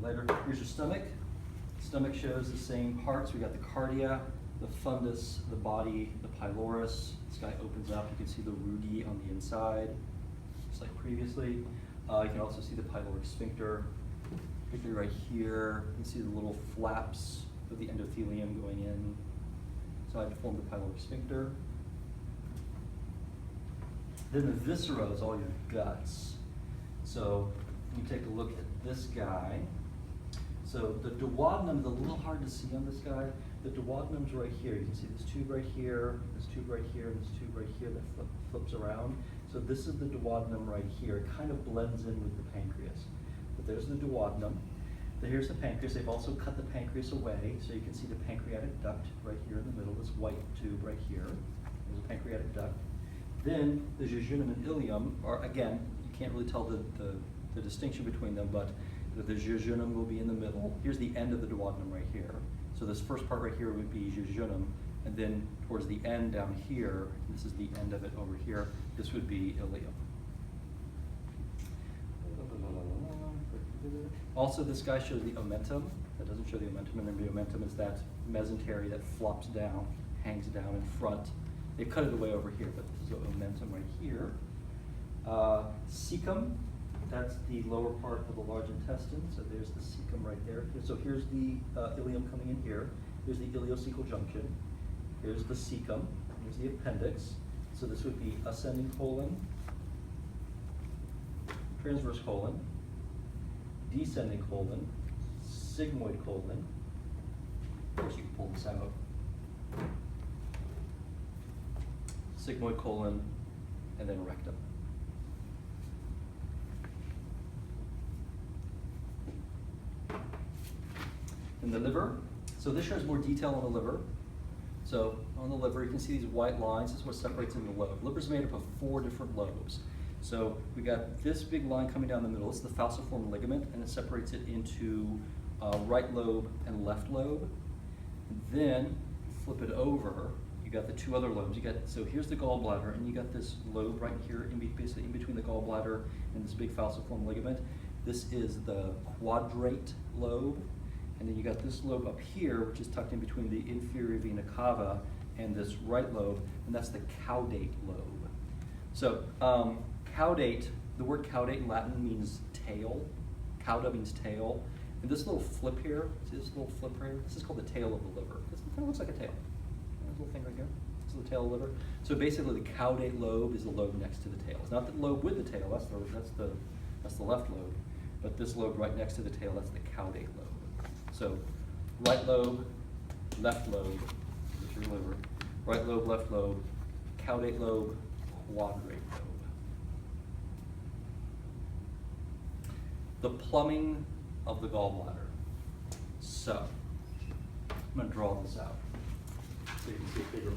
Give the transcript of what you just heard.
later. Here's your stomach. Stomach shows the same parts. We got the cardia, the fundus, the body, the pylorus. This guy opens up. You can see the rudi on the inside, just like previously. You can also see the pyloric sphincter, particularly right here. You can see the little flaps of the endothelium going in. So I form the pyloric sphincter. Then the viscera is all your guts. So you take a look at this guy. So the duodenum is a little hard to see on this guy. The duodenum's right here. You can see this tube right here, this tube right here, and this tube right here that flips around. So this is the duodenum right here. It kind of blends in with the pancreas. But there's the duodenum. Then here's the pancreas. They've also cut the pancreas away, so you can see the pancreatic duct right here in the middle, this white tube right here. There's a pancreatic duct. Then the jejunum and ileum are, again, you can't really tell the distinction between them, but the jejunum will be in the middle. Here's the end of the duodenum right here. So this first part right here would be jejunum, and then towards the end down here, this is the end of it over here, this would be ileum. Also, this guy shows the omentum. That doesn't show the omentum, and then the omentum is that mesentery that flops down, hangs down in front. They cut it away over here, but this is the omentum right here. Cecum, that's the lower part of the large intestine, so there's the cecum right there. So here's the ileum coming in here. Here's the ileocecal junction. Here's the cecum. Here's the appendix. So this would be ascending colon, transverse colon, descending colon, sigmoid colon. Of course, you can pull this out. Sigmoid colon, and then rectum. And the liver. So this shows more detail on the liver. So on the liver, you can see these white lines. This is what separates in the lobe. Liver is made up of 4 different lobes. So we got this big line coming down the middle. This is the falciform ligament, and it separates it into right lobe and left lobe. And then flip it over. You got the 2 other lobes. So here's the gallbladder, and you got this lobe right here, basically in between the gallbladder and this big falciform ligament. This is the quadrate lobe. And then you got this lobe up here, which is tucked in between the inferior vena cava and this right lobe, and that's the caudate lobe. So caudate, the word caudate in Latin means tail. Cauda means tail. And this little flip here, see this little flip here? This is called the tail of the liver. This kind of looks like a tail. This little thing right here. This is the tail of the liver. So basically the caudate lobe is the lobe next to the tail. It's not the lobe with the tail, that's the left lobe. But this lobe right next to the tail, that's the caudate lobe. So right lobe, left lobe, this is your liver. Right lobe, left lobe, caudate lobe, quadrate lobe. The plumbing of the gallbladder. So I'm going to draw this out so you can see it bigger.